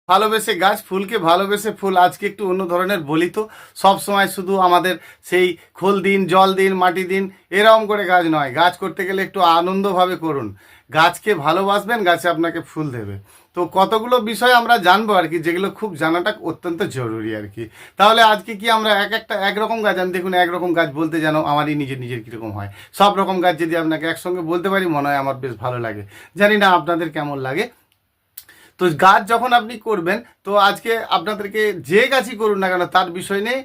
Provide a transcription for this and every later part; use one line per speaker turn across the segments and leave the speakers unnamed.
ভালোবেসে গাছ, ফুলকে ভালোবেসে ফুল। আজকে একটু অন্য ধরনের বলি। তো সব সময় শুধু আমাদের সেই খোল দিন, জল দিন, মাটি দিন, এরকম করে গাছ নয়। গাছ করতে গেলে একটু আনন্দভাবে করুন। গাছকে ভালোবাসবেন, গাছে আপনাকে ফুল দেবে। তো কতগুলো বিষয় আমরা জানবো আর কি, যেগুলো খুব জানাটা অত্যন্ত জরুরি আর কি। তাহলে আজকে কি আমরা একরকম গাছ, আমি দেখুন একরকম গাছ বলতে যেন আমারই নিজের কীরকম হয়। সব রকম গাছ যদি আপনাকে একসঙ্গে বলতে পারি, মনে হয় আমার বেশ ভালো লাগে। জানি না আপনাদের কেমন লাগে। তো গাছ যখন আপনি করবেন, তো আজকে আপনাদেরকে যে গাছই করুন না কেন তার বিষয় নিয়ে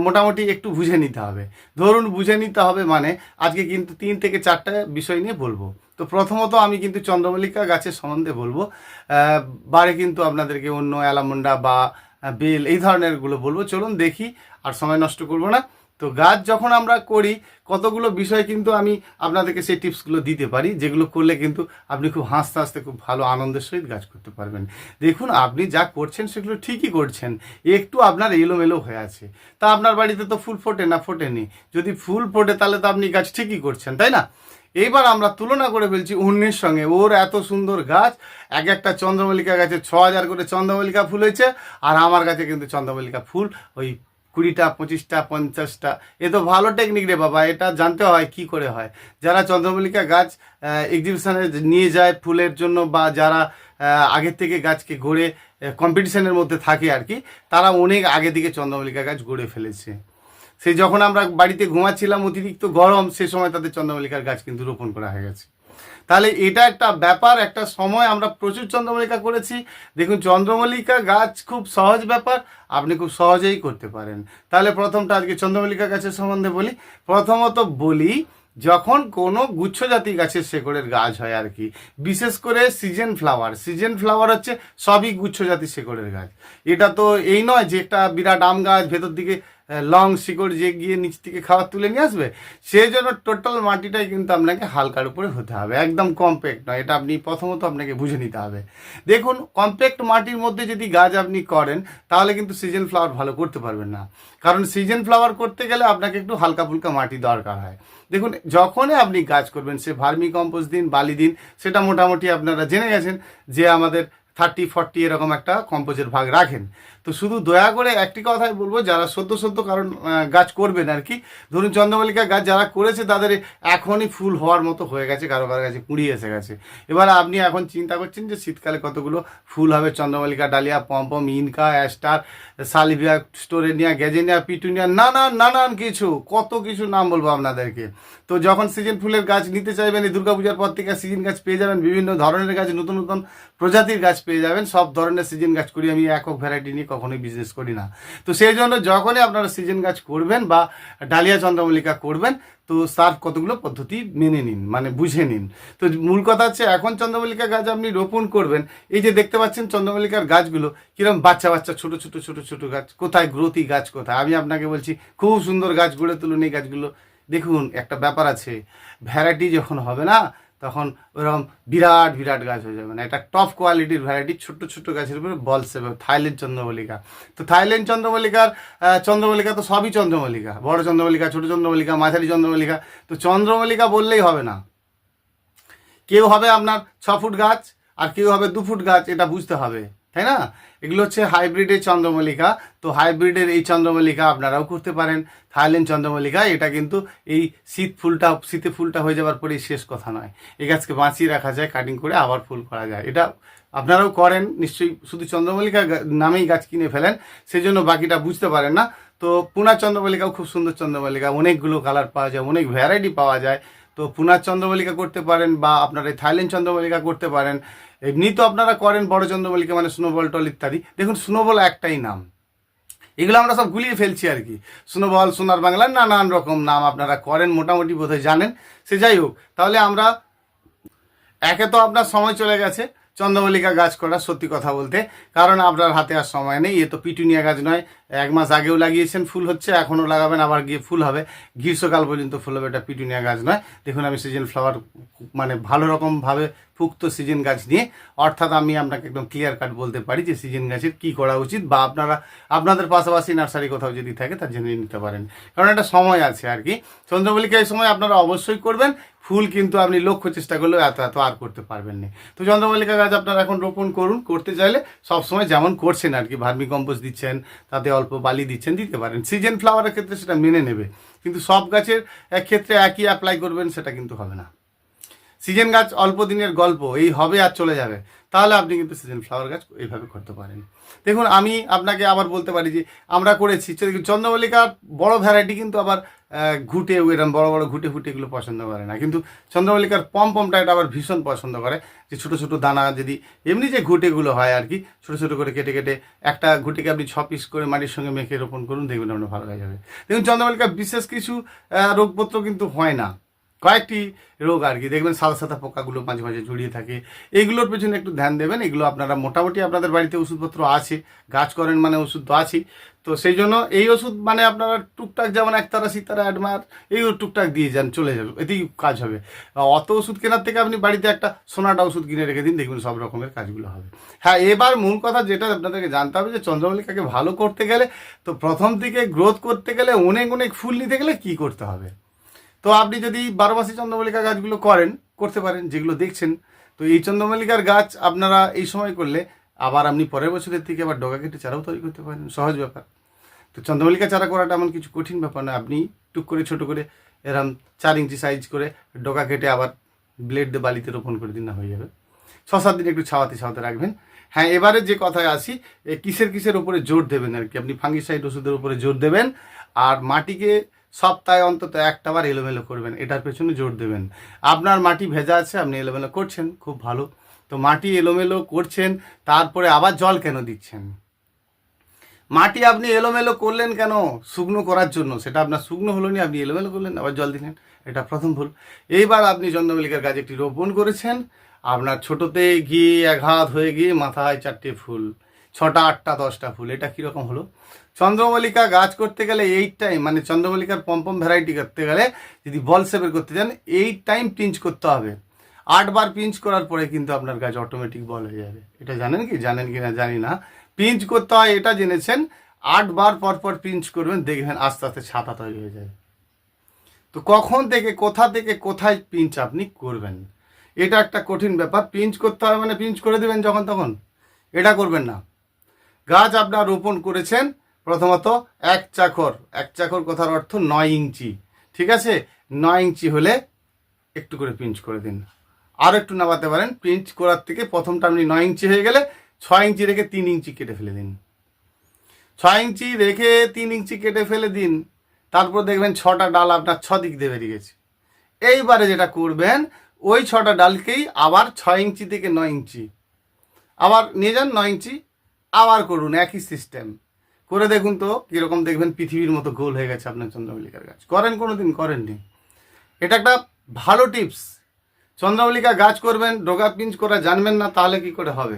মোটামুটি একটু বুঝে নিতে হবে। ধরুন বুঝে নিতে হবে মানে আজকে কিন্তু 3 থেকে 4টা বিষয় নিয়ে বলবো। তো প্রথমত আমি কিন্তু চন্দ্রমল্লিকা গাছের সম্বন্ধে বলবো। বারে কিন্তু আপনাদেরকে অন্য অ্যালামন্ডা বা বেল এই ধরনেরগুলো বলবো। চলুন দেখি, আর সময় নষ্ট করব না। তো গাছ যখন আমরা করি, কতগুলো বিষয় কিন্তু আমি আপনাদেরকে সেই টিপসগুলো দিতে পারি, যেগুলো করলে কিন্তু আপনি খুব হাসতে হাসতে খুব ভালো আনন্দের সহিত গাছ করতে পারবেন। দেখুন আপনি যা করছেন সেগুলো ঠিকই করছেন, একটু আপনার এলোমেলো হয়ে আছে। তা আপনার বাড়িতে তো ফুল ফোটে না, ফোটেনি। যদি ফুল ফোটে তাহলে তো আপনি গাছ ঠিকই করছেন, তাই না? এইবার আমরা তুলনা করে ফেলছি অন্যের সঙ্গে। ওর এত সুন্দর গাছ, একটা চন্দ্রমল্লিকা গাছে 6,000 করে চন্দ্রমল্লিকা ফুল হয়েছে, আর আমার কাছে কিন্তু চন্দ্রমল্লিকা ফুল ওই 20টা, 25টা, 50টা। এ তো ভালো টেকনিক রে বাবা, এটা জানতে হয় কি করে হয়। যারা চন্দ্রমল্লিকা গাছ এক্সিবিশনে নিয়ে যায় ফুলের জন্য, বা যারা আগের থেকে গাছকে গড়ে কম্পিটিশনের মধ্যে থাকে আর কি, তারা অনেক আগে থেকে চন্দ্রমল্লিকা গাছ গড়ে ফেলেছে। সেই যখন আমরা বাড়িতে ঘুমাচ্ছিলাম, অতিরিক্ত গরম, সে সময় তাদের চন্দ্রমল্লিকার গাছ কিন্তু রোপণ করা হয়ে গেছে। তাহলে এটা একটা ব্যাপার, একটা সময় আমরা প্রচুর চন্দ্রমল্লিকা করেছি। দেখুন চন্দ্রমল্লিকা গাছ খুব সহজ ব্যাপার, আপনি খুব সহজেই করতে পারেন। তাহলে প্রথমটা আজকে চন্দ্রমল্লিকা গাছের সম্বন্ধে বলি। প্রথমত বলি, যখন কোনো গুচ্ছজাতি গাছের শেকড়ের গাছ হয় আর কি, বিশেষ করে সিজন ফ্লাওয়ার হচ্ছে সবই গুচ্ছজাতি শেকড়ের গাছ। এটা তো এই নয় যে একটা বিরাট আম গাছ ভেতর দিকে লং শিকড় যে গিয়ে নিচ থেকে খাবার তুলে নিয়ে আসবে। সেই জন্য টোটাল মাটিটাই কিন্তু আপনাকে হালকার উপরে হতে হবে, একদম কমপ্যাক্ট নয়। এটা আপনি প্রথমত আপনাকে বুঝে নিতে হবে। দেখুন কমপ্যাক্ট মাটির মধ্যে যদি গাছ আপনি করেন, তাহলে কিন্তু সিজন ফ্লাওয়ার ভালো করতে পারবেন না। কারণ সিজন ফ্লাওয়ার করতে গেলে আপনাকে একটু হালকা ফুলকা মাটি দরকার হয়। দেখুন যখনই আপনি গাছ করবেন, সে ভার্মি কম্পোস্ট দিন, বালি দিন, সেটা মোটামুটি আপনারা জেনে গেছেন যে আমাদের 30-40 এরকম একটা কম্পোজের ভাগ রাখেন। তো শুধু দয়া করে একটি কথাই বলবো, যারা সদ্য কারণ গাছ করবেন আর কি, ধরুন চন্দ্রমল্লিকা গাছ যারা করেছে তাদের এখনই ফুল হওয়ার মতো হয়ে গেছে, কারো কাছে কুড়ি এসে গেছে। এবার আপনি এখন চিন্তা করছেন যে শীতকালে কতগুলো ফুল হবে, চন্দ্রমল্লিকা, dahlia, pompom, inca, aster, salvia, torenia, gazania, petunia, নানান কিছু, কত কিছু নাম বলবো আপনাদেরকে। তো যখন সিজন ফুলের গাছ নিতে চাইবেন, এই দুর্গাপূজার পর থেকে সিজন গাছ পেয়ে যাবেন, বিভিন্ন ধরনের গাছ, নতুন প্রজাতির গাছ পেয়ে যাবেন। সব ধরনের সিজন গাছ করি আমি, একক ভ্যারাইটি নিয়ে কখনোই বিজনেস করি না। তো সেই জন্য যখনই আপনারা সিজন গাছ করবেন বা ডালিয়া, চন্দ্রমল্লিকা করবেন, তো তার কতগুলো পদ্ধতি মেনে নিন, মানে বুঝে নিন। তো মূল কথা হচ্ছে, এখন চন্দ্রমল্লিকা গাছ আপনি রোপণ করবেন, এই যে দেখতে পাচ্ছেন চন্দ্রমল্লিকার গাছগুলো কিরকম বাচ্চা ছোট গাছ, কোথায় গ্রোথি গাছ কোথায়। আমি আপনাকে বলছি খুব সুন্দর গাছ গড়ে তুলুন এই গাছগুলো। দেখুন একটা ব্যাপার আছে, ভ্যারাইটি যখন হবে না, তখন ওরকম বিরাট গাছ হয়ে যাবে না। এটা টপ কোয়ালিটির ভ্যারাইটি, ছোট গাছের উপরে বলছে থাইল্যান্ড চন্দ্রমল্লিকা। তো থাইল্যান্ড চন্দ্রমল্লিকা তো সবই চন্দ্রমল্লিকা, বড় চন্দ্রমল্লিকা, ছোট চন্দ্রমল্লিকা, মাঝারি চন্দ্রমল্লিকা। তো চন্দ্রমল্লিকা বললেই হবে না, কেউ হবে আপনার 6 ফুট গাছ, আর কেউ হবে 2 ফুট গাছ, এটা বুঝতে হবে, তাই না? এগুলো হচ্ছে হাইব্রিডের চন্দ্রমল্লিকা। তো হাইব্রিডের এই চন্দ্রমল্লিকা আপনারাও করতে পারেন। থাইল্যান্ড চন্দ্রমল্লিকা এটা কিন্তু এই শীতে ফুলটা হয়ে যাওয়ার পরেই শেষ কথা নয়। এই গাছকে বাঁচিয়ে রাখা যায়, কাটিং করে আবার ফুল করা যায়। এটা আপনারাও করেন নিশ্চয়ই, শুধু চন্দ্রমল্লিকা নামেই গাছ কিনে ফেলেন, সেই জন্য বাকিটা বুঝতে পারেন না। তো পুনার চন্দ্রমল্লিকাও খুব সুন্দর চন্দ্রমল্লিকা, অনেকগুলো কালার পাওয়া যায়, অনেক ভ্যারাইটি পাওয়া যায়। তো পুনার চন্দ্রমল্লিকা করতে পারেন, বা আপনারা এই থাইল্যান্ড চন্দ্রমল্লিকা করতে পারেন। এমনি তো আপনারা করেন বড় চন্দ্রমল্লিকা, মানে স্নোবল টল ইত্যাদি। দেখুন স্নোবল একটাই নাম, এগুলো আমরা সব গুলিয়ে ফেলছি আর কি। স্নোবল, সোনার বাংলার নানান রকম নাম আপনারা করেন, মোটামুটি বোধহয় জানেন। সে যাই হোক, তাহলে আমরা একে তো আপনার সময় চলে গেছে চন্দ্রমল্লিকা গাছ করার, সত্যি কথা বলতে, কারণ আপনার হাতে আর সময় নেই। এ তো পিটুনিয়া গাছ নয়, 1 মাস আগেও লাগিয়েছেন, ফুল হচ্ছে, এখনও লাগাবেন, আবার গিয়ে ফুল হবে, গ্রীষ্মকাল পর্যন্ত ফুল হবে। এটা পিটুনিয়া গাছ নয়। দেখুন আমি সিজন ফ্লাওয়ার মানে ভালো রকমভাবে পুক্ত সিজন গাছ নিয়ে। অর্থাৎ আমি আপনাকে একদম ক্লিয়ার কাট বলতে পারি যে সিজন গাছের কী করা উচিত, বা আপনাদের পাশাপাশি নার্সারি কোথাও যদি থাকে তার জেনে নিতে পারেন, কারণ একটা সময় আছে আর কি। চন্দ্রমল্লিকা এই সময় আপনারা অবশ্যই করবেন। ফুল কিন্তু আপনি লক্ষ্য চেষ্টা করলেও এত আর করতে পারবেন না। তো চন্দ্রমল্লিকা গাছ আপনারা এখন রোপণ করুন। করতে চাইলে সবসময় যেমন করছেন আর কি, ভার্মি কম্পোস্ট দিচ্ছেন, তাতে অল্প বালি দিচ্ছেন, দিতে পারেন। সিজন ফ্লাওয়ারের ক্ষেত্রে সেটা মেনে নেবে, কিন্তু সব গাছের ক্ষেত্রে একই অ্যাপ্লাই করবেন সেটা কিন্তু হবে না। সিজন গাছ অল্প দিনের গল্প, এই হবে আর চলে যাবে, তাহলে আপনি কিন্তু সিজন ফ্লাওয়ার গাছ এইভাবে করতে পারেন। দেখুন, আমি আপনাকে আবার বলতে পারি যে আমরা করেছি চন্দ্রমল্লিকার বড় ভ্যারাইটি, কিন্তু আবার ঘুটে এরকম বড় বড় ঘুটে ফুটে এগুলো পছন্দ করে না, কিন্তু চন্দ্রমল্লিকার পমটা এটা আবার ভীষণ পছন্দ করে। যে ছোটো ছোটো দানা, যদি এমনি যে ঘুটেগুলো হয় আর কি, ছোটো ছোটো করে কেটে কেটে একটা ঘুটেকে আপনি 6 পিস করে মাটির সঙ্গে মেখে রোপণ করুন, দেখবেন আপনার ভালো হয়ে যাবে। দেখুন, চন্দ্রমল্লিকার বিশেষ কিছু রোগপত্র কিন্তু হয় না, কয়েকটি রোগ আর কি, দেখবেন সাদা সাদা পোকাগুলো মাঝে মাঝে জড়িয়ে থাকে। এইগুলোর পেছনে একটু ধ্যান দেবেন। এগুলো আপনারা মোটামুটি আপনাদের বাড়িতে ওষুধপত্র আছে, গাছ করেন মানে ওষুধ তো আছেই, তো সেই জন্য এই ওষুধ মানে আপনারা টুকটাক যেমন একতারা সিতারা অ্যাডমার এই টুকটাক দিয়ে যান, চলে যাবে, এতেই কাজ হবে। অত ওষুধ কেনার থেকে আপনি বাড়িতে একটা সোনাটা ওষুধ কিনে রেখে দিন, দেখবেন সব রকমের কাজগুলো হবে। হ্যাঁ, এবার মূল কথা যেটা আপনাদেরকে জানতে হবে যে চন্দ্রমল্লিকাকে ভালো করতে গেলে, তো প্রথম দিকে গ্রোথ করতে গেলে, অনেক অনেক ফুল নিতে গেলে কি করতে হবে। তো আপনি যদি 12 মাসি চন্দ্রমল্লিকা গাছগুলো করতে পারেন, যেগুলো দেখছেন, তো এই চন্দ্রমল্লিকার গাছ আপনারা এই সময় করলে আবার আপনি পরের বছরের থেকে আবার ডগা কেটে চারাও তৈরি করতে পারেন, সহজ ব্যাপার। তো চন্দ্রমল্লিকা চারা করাটা এমন কিছু কঠিন ব্যাপার না, আপনি টুক করে ছোটো করে এরম 4 ইঞ্চি সাইজ করে ডগা কেটে আবার ব্লেড দিয়ে বালিতে রোপণ করে দিন, না হয়ে যাবে। 6-7 দিন একটু ছাওয়াতে রাখবেন। হ্যাঁ, এবারে যে কথায় আসি, কিসের উপরে জোর দেবেন আর কি, আপনি ফাঙ্গিসাইড ওষুধের উপরে জোর দেবেন, আর মাটিকে সপ্তাহে অন্তত একটা বার এলোমেলো করবেন, এটার পেছনে জোর দেবেন। আপনার মাটি ভেজা আছে, আপনি এলোমেলো করছেন, খুব ভালো। তো মাটি এলোমেলো করছেন, তারপরে আবার জল কেন দিচ্ছেন? মাটি আপনি এলোমেলো করলেন কেন? শুকনো করার জন্য। সেটা আপনার শুকনো হলো নি, আপনি এলোমেলো করলেন, আবার জল দিলেন, এটা প্রথম ভুল। এইবার আপনি চন্দ্রমল্লিকার গাছ একটি রোপণ করেছেন, আপনার ছোটোতে গিয়ে আঘাত হয়ে গিয়ে মাথায় 4টে ফুল, 6টা 8টা 10টা ফুল, এটা কীরকম হলো? চন্দ্রমল্লিকা গাছ করতে গেলে 8 টাইম, মানে চন্দ্রমল্লিকার পম্পম ভ্যারাইটি করতে গেলে যদি বল শেপের করতে চান 8 টাইম পিঞ্চ করতে হবে। 8 বার পিঞ্চ করার পরে কিন্তু আপনার গাছ অটোমেটিক বল হয়ে যাবে। এটা জানেন কি না জানি না, পিঞ্চ করতে হয় এটা জেনেছেন। 8 বার পর পিঞ্চ করবেন, দেখবেন আস্তে আস্তে ছাতা তৈরি হয়ে যাবে। তো কখন থেকে কোথায় পিঞ্চ আপনি করবেন, এটা একটা কঠিন ব্যাপার। পিঞ্চ করতে হয় মানে পিঞ্চ করে দেবেন যখন তখন, এটা করবেন না। গাছ আপনার রোপণ করেছেন, প্রথমত এক চাকর কথার অর্থ 9 ইঞ্চি, ঠিক আছে? 9 ইঞ্চি হলে একটু করে পিঞ্চ করে দিন, আর একটু নামাতে পারেন। পিঞ্চ করার থেকে প্রথমটা আপনি 9 ইঞ্চি হয়ে গেলে 6 ইঞ্চি রেখে 3 ইঞ্চি কেটে ফেলে দিন। 6 ইঞ্চি রেখে 3 ইঞ্চি কেটে ফেলে দিন, তারপর দেখবেন 6টা ডাল আপনার 6 দিক দিয়ে বেরিয়ে গেছে। এইবারে যেটা করবেন, ওই 6টা ডালকেই আবার 6 ইঞ্চি থেকে 9 ইঞ্চি আবার নিয়ে যান, 9 ইঞ্চি আবার করুন, একই সিস্টেম করে দেখুন তো কীরকম, দেখবেন পৃথিবীর মতো গোল হয়ে গেছে আপনার চন্দ্রমল্লিকার গাছ। করেন, কোনো দিন করেননি? এটা একটা ভালো টিপস। চন্দ্রমল্লিকা গাছ করবেন, ডগা পিঞ্চ করা জানবেন না, তাহলে কি করে হবে?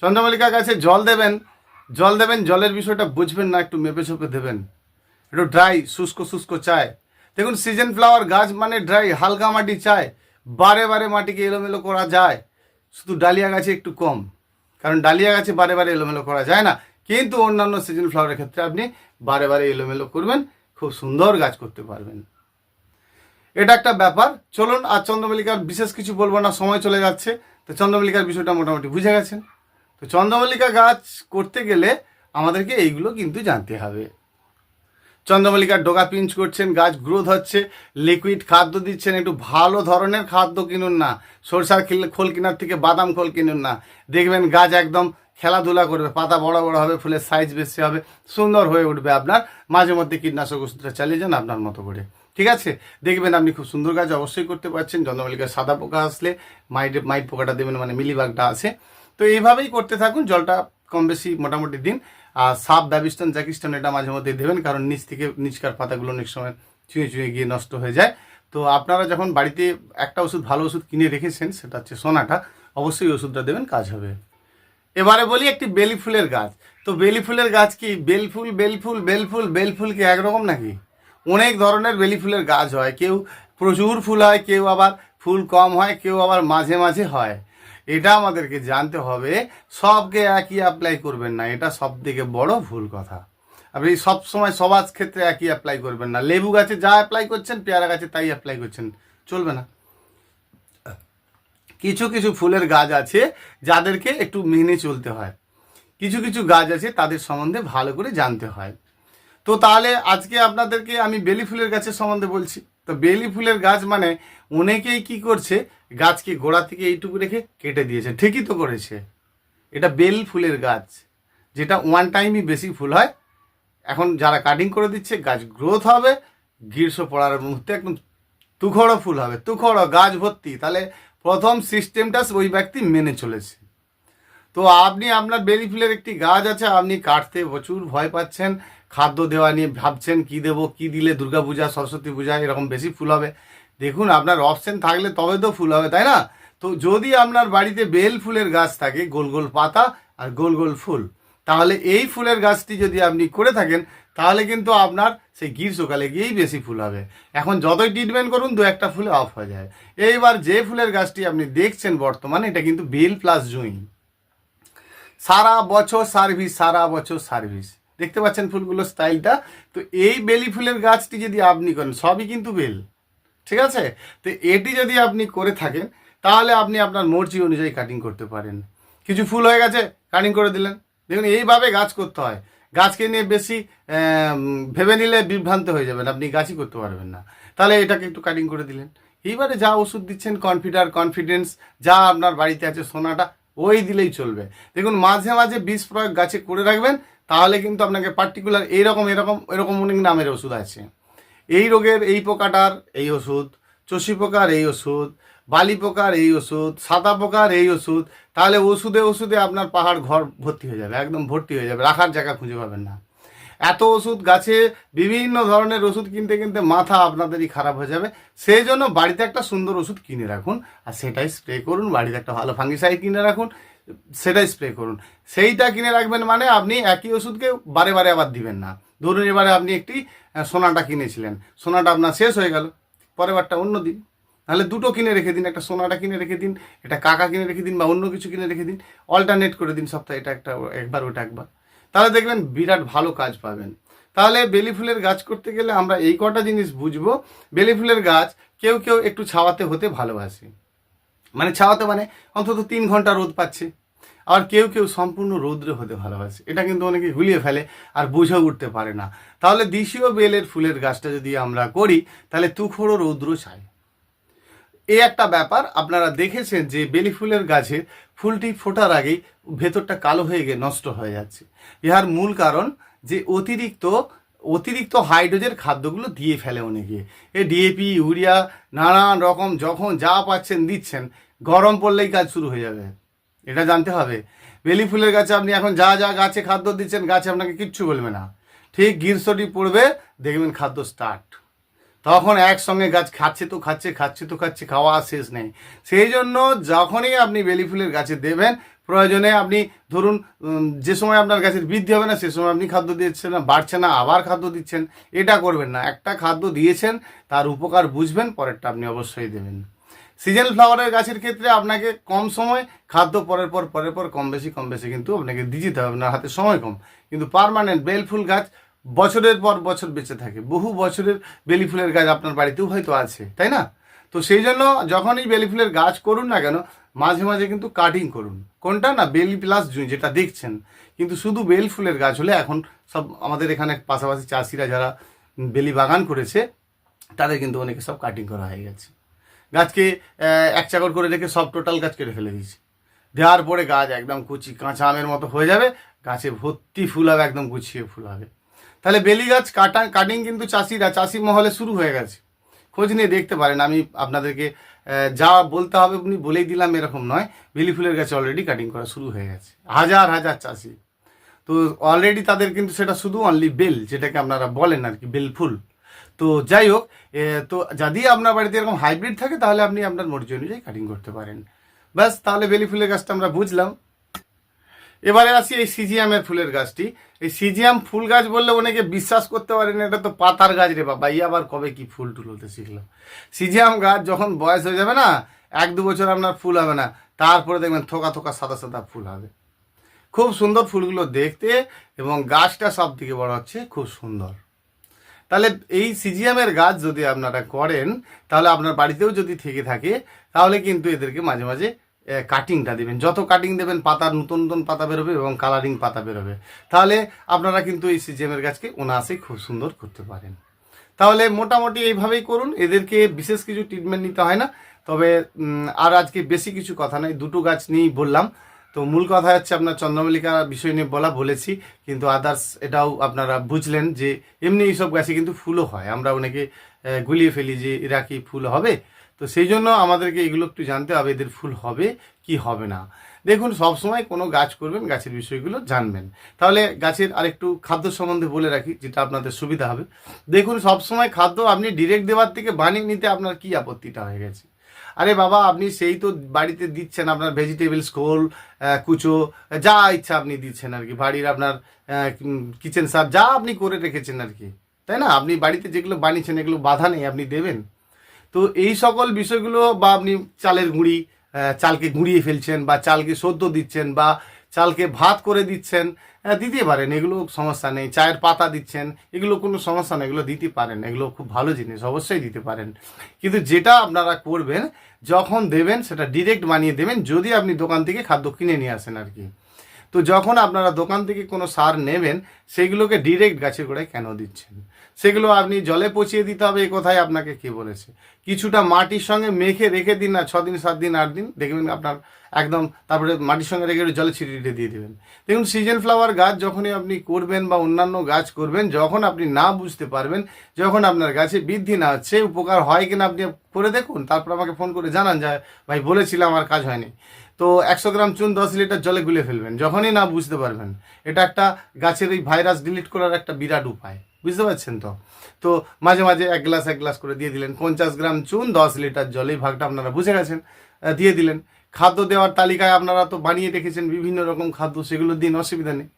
চন্দ্রমল্লিকা গাছে জল দেবেন, জলের বিষয়টা বুঝবেন না, একটু মেপে ছোপে দেবেন। একটু ড্রাই শুষ্ক চায়। দেখুন, সিজন ফ্লাওয়ার গাছ মানে ড্রাই, হালকা মাটি চায়। বারে মাটিকে এলোমেলো করা যায়, শুধু ডালিয়া গাছে একটু কম, কারণ ডালিয়া গাছে বারে এলোমেলো করা যায় না, কিন্তু অন্যান্য সিজন ফ্লাওয়ারের ক্ষেত্রে আপনি বারে এলোমেলো করবেন, খুব সুন্দর গাছ করতে পারবেন। এটা একটা ব্যাপার। চলুন, আর চন্দ্রমল্লিকার বিশেষ কিছু বলবো না, সময় চলে যাচ্ছে। তো চন্দ্রমল্লিকার বিষয়টা মোটামুটি বুঝে গেছেন। তো চন্দ্রমল্লিকা গাছ করতে গেলে আমাদেরকে এইগুলো কিন্তু জানতে হবে। চন্দ্রমল্লিকার ডগা পিঞ্চ করছেন, গাছ গ্রোথ হচ্ছে, লিকুইড খাদ্য দিচ্ছেন, একটু ভালো ধরনের খাদ্য কিনুন না। সরষার খোল কেনার থেকে বাদাম খোল কিনুন না, দেখবেন গাছ একদম খেলাধুলা করবে, পাতা বড় হবে, ফুলের সাইজ বেশি হবে, সুন্দর হয়ে উঠবে। আপনার মাঝে মধ্যে কীটনাশক ওষুধটা চালিয়ে যান আপনার মতো করে, ঠিক আছে? দেখবেন আপনি খুব সুন্দর গাছ অবশ্যই করতে পারছেন। চন্দ্রমল্লিকার সাদা পোকা আসলে মাইট পোকাটা দেবেন, মানে মিলিবাগটা আছে। তো এইভাবেই করতে থাকুন, জলটা কম বেশি মোটামুটি দিন। আর সাপ ব্যাবিস্টন জ্যাকিস্টন এটা মাঝে মধ্যে দেবেন, কারণ নিচকার পাতাগুলো অনেক সময় চুঁয়ে গিয়ে নষ্ট হয়ে যায়। তো আপনারা যখন বাড়িতে একটা ভালো ওষুধ কিনে রেখেছেন, সেটা হচ্ছে সোনাটা, অবশ্যই ওষুধটা দেবেন, কাজ হবে। এবারে বলি একটি বেলি ফুলের গাছ। তো বেলি ফুলের গাছ কি বেল ফুল কি একরকম নাকি? অনেক ধরনের বেলি ফুলের গাছ হয়, কেউ প্রচুর ফুল হয়, কেউ আবার ফুল কম হয়, কেউ আবার মাঝে মাঝে হয়। এটা আমাদেরকে জানতে হবে। সবকে একই অ্যাপ্লাই করবেন না, এটা সব থেকে বড় ভুল কথা। আপনি সব সময় সবার ক্ষেত্রে একই অ্যাপ্লাই করবেন না। লেবু গাছে যা অ্যাপ্লাই করছেন, পেয়ারা গাছে তাই অ্যাপ্লাই করছেন, চলবে না। কিছু কিছু ফুলের গাছ আছে যাদেরকে একটু মেনে চলতে হয়, কিছু কিছু গাছ আছে তাদের সম্বন্ধে ভালো করে জানতে হয়। তো তাহলে আজকে আপনাদেরকে আমি বেলি ফুলের গাছের সম্বন্ধে বলছি। তো বেলি ফুলের গাছ মানে অনেকেই কি করছে, গাছকে গোড়া থেকে এইটুকু রেখে কেটে দিয়েছে। ঠিকই তো করেছে, এটা বেল ফুলের গাছ, যেটা ওয়ান টাইমই বেশি ফুল হয়। এখন যারা কাটিং করে দিচ্ছে, গাছ গ্রোথ হবে, গ্রীষ্ম পড়ার মুহূর্তে একদম তুখড়ো ফুল হবে, তুখড়ো গাছ ভর্তি। তাহলে প্রথম সিস্টেমটা ওই ব্যক্তি মেনে চলেছে। তো আপনি আপনার বেলি ফুলের একটি গাছ আছে, আপনি কাটতে প্রচুর ভয় পাচ্ছেন, খাদ্য দেওয়া নিয়ে ভাবছেন কি দেবো, কি দিলে দুর্গা পূজা, সরস্বতী পূজা এরকম বেশি ফুল হবে। দেখুন, আপনার অপশন থাকলে তবে তো ফুল হবে, তাই না? তো যদি আপনার বাড়িতে বেল ফুলের গাছ থাকে, গোল গোল পাতা আর গোল গোল ফুল, তাহলে এই ফুলের গাছটি যদি আপনি করে থাকেন, তাহলে কিন্তু আপনার সেই গ্রীষ্মকালে গিয়েই বেশি ফুল হবে। এখন যতই ট্রিটমেন্ট করুন, দু একটা ফুলে অফ হয়ে যায়। এইবার যে ফুলের গাছটি আপনি দেখছেন বর্তমানে, এটা কিন্তু বেল প্লাস জুঁই, সারা বছর সার্ভিস, সারা বছর সার্ভিস। দেখতে পাচ্ছেন ফুলগুলোর স্টাইলটা। তো এই বেলি ফুলের গাছটি যদি আপনি করেন, সবই কিন্তু বেল, ঠিক আছে? তো এটি যদি আপনি করে থাকেন, তাহলে আপনি আপনার মর্জি অনুযায়ী কাটিং করতে পারেন। কিছু ফুল হয়ে গেছে, কাটিং করে দিলেন। দেখুন, এইভাবে গাছ করতে হয়। গাছকে নিয়ে বেশি ভেবে নিলে বিভ্রান্ত হয়ে যাবেন, আপনি গাছই করতে পারবেন না। তাহলে এটাকে একটু কাটিং করে দিলেন। এইবারে যা ওষুধ দিচ্ছেন, কনফিডেন্স যা আপনার বাড়িতে আছে, সোনাটা ওই দিলেই চলবে। দেখুন, মাঝে মাঝে বিষ প্রয়োগ গাছে করে রাখবেন, তাহলে কিন্তু আপনাকে পার্টিকুলার এরকম অনেক নামের ওষুধ আছে। এই রোগের এই পোকাটার এই ওষুধ, চষি পোকার এই ওষুধ, বালি পোকার এই ওষুধ, সাদা পোকার এই ওষুধ। তাহলে ওষুধে ওষুধে আপনার পাহাড় ঘর ভর্তি হয়ে যাবে, একদম ভর্তি হয়ে যাবে, রাখার জায়গা খুঁজে পাবেন না। এত ওষুধ গাছে, বিভিন্ন ধরনের ওষুধ কিনতে কিনতে মাথা আপনাদেরই খারাপ হয়ে যাবে। সেই জন্য বাড়িতে একটা সুন্দর ওষুধ কিনে রাখুন, আর সেটাই স্প্রে করুন। বাড়িতে একটা ভালো ফাঙ্গিসাইড কিনে রাখুন, সেটাই স্প্রে করুন। সেইটা কিনে রাখবেন মানে আপনি একই ওষুধকে বারে বারে আবার দিবেন না। ধরুন, এবারে আপনি একটি সোনাটা কিনেছিলেন, সোনাটা আপনার শেষ হয়ে গেল, পরের বারটা অন্য দিন। তাহলে দুটো কিনে রেখে দিন, একটা সোনাটা কিনে রেখে দিন, এটা কাকা কিনে রেখে দিন, বা অন্য কিছু কিনে রেখে দিন। অল্টারনেট করে দিন সপ্তাহে, এটা একটা একবার, ওটা একবার। তাহলে দেখবেন বিরাট ভালো কাজ পাবেন। তাহলে বেলি ফুলের গাছ করতে গেলে আমরা এই কটা জিনিস বুঝবো। বেলি ফুলের গাছ কেউ কেউ একটু ছাওয়াতে হতে ভালোবাসে, মানে ছাওয়াতে মানে অন্তত 3 ঘন্টা রোদ পাচ্ছে। আর কেউ কেউ সম্পূর্ণ রৌদ্রে হতে ভালোবাসে। এটা কিন্তু অনেকে গুলিয়ে ফেলে আর বুঝে উঠতে পারে না। তাহলে দেশীয় বেলের ফুলের গাছটা যদি আমরা করি, তাহলে তুখোড়ো রৌদ্র চাই। এই একটা ব্যাপার আপনারা দেখেছেন যে বেলি ফুলের গাছের ফুলটি ফোটার আগেই ভেতরটা কালো হয়ে গিয়ে নষ্ট হয়ে যাচ্ছে। ইহার মূল কারণ যে অতিরিক্ত হাইড্রোজেন খাদ্যগুলো দিয়ে ফেলে অনেকে। এ ডিএপি, ইউরিয়া, নানান রকম যখন যা পাচ্ছেন দিচ্ছেন, গরম পড়লেই কাজ শুরু হয়ে যাবে। এটা জানতে হবে। বেলি ফুলের গাছে আপনি এখন যা যা গাছে খাদ্য দিচ্ছেন, গাছে আপনাকে কিচ্ছু বলবে না। ঠিক গ্রীষ্মটি পড়বে, দেখবেন খাদ্য স্টার্ট, তখন একসঙ্গে গাছ খাচ্ছে তো খাচ্ছে, খাওয়া শেষ নেই। সেই জন্য যখনই আপনি বেলি ফুলের গাছে দেবেন, প্রয়োজনে আপনি ধরুন যে সময় আপনার গাছের বৃদ্ধি হবে না, সে সময় আপনি খাদ্য দিচ্ছেন না, বাড়ছে না, আবার খাদ্য দিচ্ছেন। এটা করবেন না। একটা খাদ্য দিয়েছেন, তার উপকার বুঝবেন, পরেরটা আপনি অবশ্যই দেবেন। সিজনাল ফ্লাওয়ারের গাছের ক্ষেত্রে আপনাকে কম সময় খাদ্য পরের পর কম বেশি কিন্তু আপনাকে দিয়ে যেতে হবে, আপনার হাতে সময় কম। কিন্তু পার্মানেন্ট বেল ফুল গাছ বছরের পর বছর বেঁচে থাকে। বহু বছরের বেলি ফুলের গাছ আপনার বাড়িতেও হয়তো আছে, তাই না? তো সেই জন্য যখনই বেলি ফুলের গাছ করুন না কেন, মাঝে মাঝে কিন্তু কাটিং করুন। কোনটা না, বেলি প্লাস জুঁই যেটা দেখছেন। কিন্তু শুধু বেল ফুলের গাছ হলে, এখন সব আমাদের এখানে পাশাপাশি চাষিরা যারা বেলি বাগান করেছে, তাদের কিন্তু অনেকে সব কাটিং করা হয়ে গেছে। গাছকে এক চাকর করে রেখে সব টোটাল গাছ কেটে ফেলে দিয়েছে। দেওয়ার পরে গাছ একদম কুচি কাঁচা আমের মতো হয়ে যাবে, গাছে ভর্তি ফুল হবে, একদম গুছিয়ে ফুল হবে। তাহলে বেলি গাছ কাটিং কিন্তু চাষি মহলে শুরু হয়ে গেছে। খোঁজ নিয়ে দেখতে পারেন। আমি আপনাদেরকে যা বলতে হবে আপনি বলেই দিলাম এরকম নয়। বেলি ফুলের গাছে অলরেডি কাটিং করা শুরু হয়ে গেছে, হাজার হাজার চাষি। তো অলরেডি তাদের কিন্তু সেটা শুধু অনলি বেল, যেটাকে আপনারা বলেন আর কি, বেল ফুল। তো যাই হোক, তো যদি আপনার বাড়িতে এরকম হাইব্রিড থাকে, তাহলে আপনি আপনার মর্জি অনুযায়ী কাটিং করতে পারেন। ব্যাস, তাহলে বেলি ফুলের গাছটা আমরা বুঝলাম। এবারে আসি এই সিজিয়ামের ফুলের গাছটি। এই সিজিয়াম ফুল গাছ বললে অনেকে বিশ্বাস করতে পারেন এটা তো পাতার গাছ রে বাবা, ই আবার কবে কি ফুল টুল হতে শিখলো। সিজিয়াম গাছ যখন বয়স হয়ে যাবে না, 1-2 বছর আপনার ফুল হবে না, তারপরে দেখবেন থোকা থোকা সাদা সাদা ফুল হবে। খুব সুন্দর ফুলগুলো দেখতে, এবং গাছটা সব থেকে বড় হচ্ছে খুব সুন্দর। তাহলে এই সিজিয়ামের গাছ যদি আপনারা করেন, তাহলে আপনার বাড়িতেও যদি থেকে থাকে, তাহলে কিন্তু এদেরকে মাঝে মাঝে কাটিংটা দেবেন। যত কাটিং দেবেন পাতার নতুন নতুন পাতা বেরোবে এবং কালারিং পাতা বেরোবে। তাহলে আপনারা কিন্তু এই সিজিয়ামের গাছকে অনায়াসেই খুব সুন্দর করতে পারেন। তাহলে মোটামুটি এইভাবেই করুন, এদেরকে বিশেষ কিছু ট্রিটমেন্ট নিতে হয় না। তবে আর আজকে বেশি কিছু কথা নয়, দুটো গাছ নিয়েই বললাম। তো মূল কথা হচ্ছে আপনার চন্দ্রমল্লিকা বিষয় নিয়ে বলেছি, কিন্তু আদার্স এটাও আপনারা বুঝলেন যে এমনি এইসব গাছে কিন্তু ফুলও হয়। আমরা অনেকে গুলিয়ে ফেলি যে এরা কি ফুল হবে, তো সেই জন্য আমাদেরকে এগুলো একটু জানতে হবে, এদের ফুল হবে কি হবে না। দেখুন, সবসময় কোনো গাছ করবেন গাছের বিষয়গুলো জানবেন। তাহলে গাছের আরেকটু খাদ্য সম্বন্ধে বলে রাখি, যেটা আপনাদের সুবিধা হবে। দেখুন, সবসময় খাদ্য আপনি ডিরেক্ট দেওয়ার থেকে বানিয়ে নিতে আপনার কি আপত্তিটা হয়ে গেছে? আরে বাবা, আপনি সেই তো বাড়িতে দিচ্ছেন আপনার ভেজিটেবলস খোল, কুচো, যা ইচ্ছা আপনি দিচ্ছেন আর কি, বাড়ির আপনার কিচেন সার যা আপনি করে রেখেছেন আর কি, তাই না? আপনি বাড়িতে যেগুলো বানিয়েছেন এগুলো বাধা নেই, আপনি দেবেন। তো এই সকল বিষয়গুলো, বা আপনি চালের গুঁড়ি, চালকে গুঁড়িয়ে ফেলছেন, বা চালকে সদ্য দিচ্ছেন, বা চালকে ভাত করে দিচ্ছেন, দিতে পারেন, এগুলো সমস্যা নেই। চায়ের পাতা দিচ্ছেন, এগুলো কোনো সমস্যা নেই, এগুলো দিতে পারেন, এগুলো খুব ভালো জিনিস, অবশ্যই দিতে পারেন। কিন্তু যেটা আপনারা করবেন, যখন দেবেন সেটা ডিরেক্ট বানিয়ে দেবেন, যদি আপনি দোকান থেকে খাদ্য কিনে নিয়ে আসেন আর কি। তো যখন আপনারা দোকান থেকে কোনো সার নেবেন, সেগুলোকে ডিরেক্ট গাছের গোড়ায় কেন দিচ্ছেন? সেগুলো আপনি জলে পচিয়ে দিতে হবে, এই কথাই আপনাকে কে বলেছে? কিছুটা মাটির সঙ্গে মেখে রেখে দিন না, 6 দিন 7 দিন 8 দিন, দেখবেন আপনার একদম, তারপরে মাটির সঙ্গে রেখে জলে ছিটিয়ে দিয়ে দেবেন। দেখুন, সিজন ফ্লাওয়ার গাছ যখনই আপনি করবেন বা অন্যান্য গাছ করবেন, যখন আপনি না বুঝতে পারবেন, যখন আপনার গাছে বৃদ্ধি না হচ্ছে, উপকার হয় কিনা আপনি করে দেখুন, তারপর আমাকে ফোন করে জানান যায় ভাই বলেছিলাম আমার কাজ হয়নি। তো 100 গ্রাম চুন 10 লিটার জলে গুলে ফেলবেন, যখনই না বুঝতে পারবেন। এটা একটা গাছের এই ভাইরাস ডিলিট করার একটা বিরাট উপায়, বুঝতে পারছেন তো? তো মাঝে মাঝে এক গ্লাস করে দিয়ে দিলেন, 50 গ্রাম চুন 10 লিটার জলে, এই ভাগটা আপনারা বুঝে গেছেন, দিয়ে দিলেন। খাদ্য দেওয়ার তালিকায় আপনারা তো বানিয়ে রেখেছেন বিভিন্ন রকম খাদ্য, সেগুলো দিন, অসুবিধা নেই।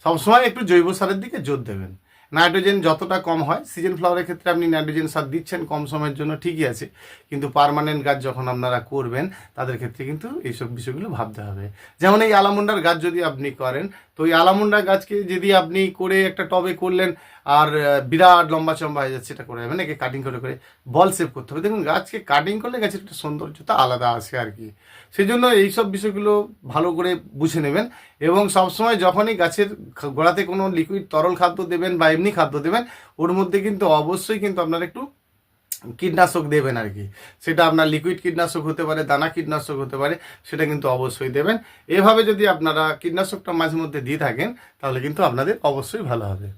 সবসময় একটু জৈব সারের দিকে জোর দেবেন। নাইট্রোজেন যতটা কম হয়, সিজন ফ্লাওয়ারের ক্ষেত্রে আপনি নাইট্রোজেন সার দিচ্ছেন কম সময়ের জন্য, ঠিকই আছে, কিন্তু পার্মানেন্ট গাছ যখন আপনারা করবেন, তাদের ক্ষেত্রে কিন্তু এইসব বিষয়গুলো ভাবতে হবে। যেমন এই আলামুন্ডার গাছ যদি আপনি করেন, তো ওই আলামুন্ডা গাছকে যদি আপনি করে একটা টবে করলেন, আর বিরাট লম্বা চম্বা হয়ে যাচ্ছে, এটা করে যাবেন, একে কাটিং করে করে বল শেপ করতে হবে। দেখুন, গাছকে কাটিং করলে গাছের একটা সৌন্দর্যতা আলাদা আসে আর কি। সেই জন্য এইসব বিষয়গুলো ভালো করে বুঝে নেবেন, এবং সবসময় যখনই গাছের গোড়াতে কোনো লিকুইড তরল খাদ্য দেবেন বা এমনি খাদ্য দেবেন, ওর মধ্যে কিন্তু অবশ্যই কিন্তু আপনার একটু কীটনাশক দেবেন আর কি। সেটা আপনার লিকুইড কীটনাশক হতে পারে, দানা কীটনাশক হতে পারে, সেটা কিন্তু অবশ্যই দেবেন। এভাবে যদি আপনারা কীটনাশকটা মাঝে মধ্যে দিয়ে থাকেন, তাহলে কিন্তু আপনাদের অবশ্যই ভালো হবে।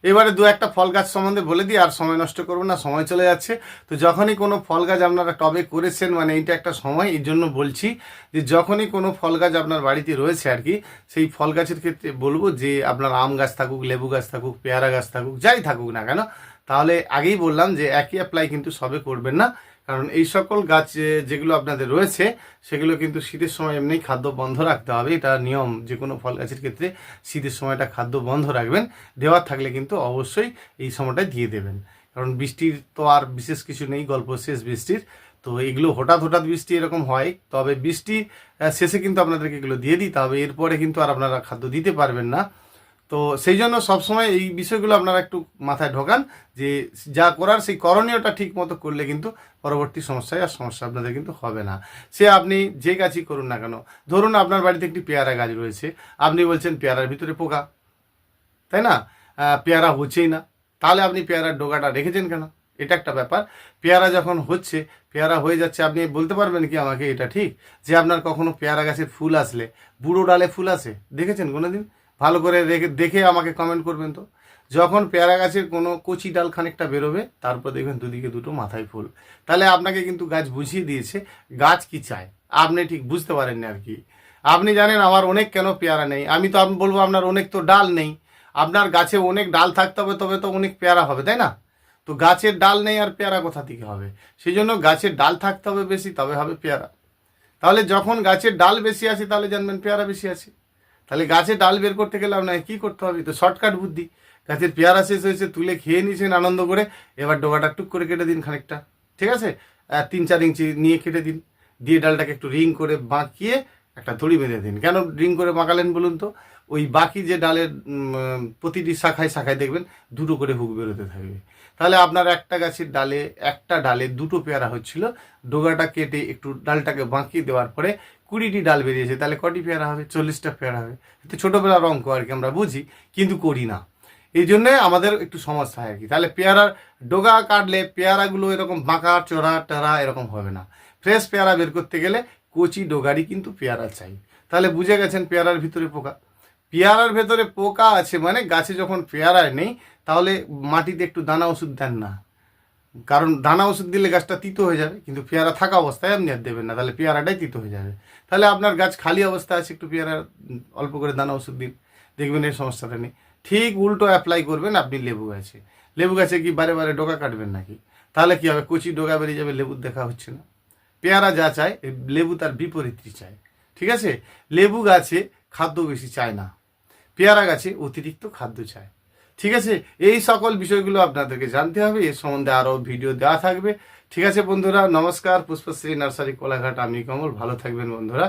এবারে 2-1টা ফল গাছ সম্বন্ধে বলে দিই, আর সময় নষ্ট করবো না, সময় চলে যাচ্ছে। তো যখনই কোনো ফল গাছ আপনারা টবে করেছেন, মানে এইটা একটা সময়, এই জন্য বলছি যে যখনই কোনো ফল গাছ আপনার বাড়িতে রয়েছে আর কি, সেই ফল গাছের ক্ষেত্রে বলবো যে আপনার আম গাছ থাকুক, লেবু গাছ থাকুক, পেয়ারা গাছ থাকুক, যাই থাকুক না কেন, তাহলে আগেই বললাম যে একই অ্যাপ্লাই কিন্তু সবে করবেন না। কারণ এই সকল গাছ যেগুলো আপনাদের রয়েছে, সেগুলো কিন্তু শীতের সময় এমনি খাদ্য বন্ধ রাখতে হবে, এটা নিয়ম। যে কোনো ফল গাছের ক্ষেত্রে শীতের সময়টা খাদ্য বন্ধ রাখবেন, দেওয়ার থাকলে কিন্তু অবশ্যই এই সময়টায় দিয়ে দেবেন। কারণ বৃষ্টির তো আর বিশেষ কিছু নেই, গল্প শেষ বৃষ্টির। তো এগুলো হঠাৎ হঠাৎ বৃষ্টি এরকম হয়, তবে বৃষ্টি শেষে কিন্তু আপনাদেরকে এগুলো দিয়ে দিতে হবে, এরপরে কিন্তু আর আপনারা খাদ্য দিতে পারবেন না। তো সেই জন্য সবসময় এই বিষয়গুলো আপনারা একটু মাথায় ঢোকান, যে যা করার সেই করণীয়টা ঠিক মতো করলে কিন্তু পরবর্তী সমস্যায় আর সমস্যা আপনাদের কিন্তু হবে না। সে আপনি যে গাছই করুন না কেন, ধরুন আপনার বাড়িতে একটি পেয়ারা গাছ রয়েছে, আপনি বলছেন পেয়ারার ভিতরে পোকা, তাই না? পেয়ারা হচ্ছেই না, তাহলে আপনি পেয়ারার ডোকাটা রেখেছেন কেন? এটা একটা ব্যাপার। পেয়ারা যখন হচ্ছে, পেয়ারা হয়ে যাচ্ছে, আপনি বলতে পারবেন কি আমাকে এটা ঠিক যে আপনার কখনো পেয়ারা গাছের ফুল আসলে বুড়ো ডালে ফুল আসে দেখেছেন কোনো দিন? ভালো করে দেখে আমাকে কমেন্ট করবেন তো। যখন পেয়ারা গাছের কোনো কচি ডাল খানিকটা বেরোবে, তারপর দেখবেন দুদিকে দুটো মাথায় ফুল। তাহলে আপনাকে কিন্তু গাছ বুঝিয়ে দিয়েছে গাছ কি চায়, আপনি ঠিক বুঝতে পারেননি আর কি। আপনি জানেন আমার অনেক কেন পেয়ারা নেই, আমি তো বলবো আপনার অনেক তো ডাল নেই। আপনার গাছে অনেক ডাল থাকতে হবে, তবে তো অনেক পেয়ারা হবে, তাই না? তো গাছের ডাল নেই আর পেয়ারা কোথা থেকে হবে? সেই জন্য গাছের ডাল থাকতে হবে বেশি, তবে হবে পেয়ারা। তাহলে যখন গাছের ডাল বেশি আছে, তাহলে জানবেন পেয়ারা বেশি আছে। তাহলে গাছে ডাল বের করতে গেলে আপনাকে কী করতে হবে? তো শর্টকাট বুদ্ধি। গাছের পেয়ারা শেষ হয়েছে, তুলে খেয়ে নিয়েছেন আনন্দ করে, এবার ডোগাটা টুক করে কেটে দিন খানিকটা, ঠিক আছে? 3-4 ইঞ্চি নিয়ে কেটে দিন, দিয়ে ডালটাকে একটু রিং করে বাঁকিয়ে একটা দড়ি বেঁধে দিন। কেন রিং করে বাঁকালেন বলুন তো? ওই বাকি যে ডালের প্রতিটি শাখায় শাখায় দেখবেন দুটো করে হুক বেরোতে থাকবে। তাহলে আপনার একটা ডালে দুটো পেয়ারা হচ্ছিল, ডোগাটা কেটে একটু ডালটাকে বাঁকিয়ে দেওয়ার পরে 20টি ডাল বেরিয়েছে, তাহলে কটি পেয়ারা হবে? 40টা পেয়ারা হবে। তো ছোটোবেলার অঙ্ক আর কি, আমরা বুঝি কিন্তু করি না, এই জন্যে আমাদের একটু সমস্যা হয় আর কি। তাহলে পেয়ারার ডোগা কাটলে পেয়ারাগুলো এরকম বাঁকা চড়া টেরা এরকম হবে না। ফ্রেশ পেয়ারা বের করতে গেলে কচি ডোগারই কিন্তু পেয়ারা চাই। তাহলে বুঝে গেছেন পেয়ারার ভিতরে পোকা। পেয়ারার ভেতরে পোকা আছে মানে গাছে যখন পেয়ারায় নেই, তাহলে মাটিতে একটু দানা ওষুধ দেন না, কারণ দানা ওষুধ দিলে গাছটা তিতো হয়ে যাবে, কিন্তু পেয়ারা থাকা অবস্থায় আপনি আর দেবেন না, তাহলে পেয়ারাটাই তিতো হয়ে যাবে। তাহলে আপনার গাছ খালি অবস্থা আছে, একটু পেয়ারা অল্প করে দানা ওষুধ দিন, দেখবেন এই সমস্যাটা নেই। ঠিক উল্টো অ্যাপ্লাই করবেন আপনি লেবু গাছে। লেবু গাছে কি বারে বারে ডোকা কাটবেন নাকি? তাহলে কি হবে? কচি ডোকা বেরিয়ে যাবে, লেবুর দেখা হচ্ছে না। পেয়ারা যা চায় লেবু তার বিপরীতই চায়, ঠিক আছে? লেবু গাছে খাদ্য বেশি চায় না, পেয়ারা গাছে অতিরিক্ত খাদ্য চায়, ঠিক আছে? এই সকল বিষয়গুলো আপনাদেরকে জানতে হবে, এর সম্বন্ধে আরও ভিডিও দেওয়া থাকবে, ঠিক আছে বন্ধুরা? নমস্কার, পুষ্পশ্রী নার্সারি কোলাঘাট, আমি কমল। ভালো থাকবেন বন্ধুরা,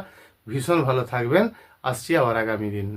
ভীষণ ভালো থাকবেন। আসছি আবার আগামী দিন।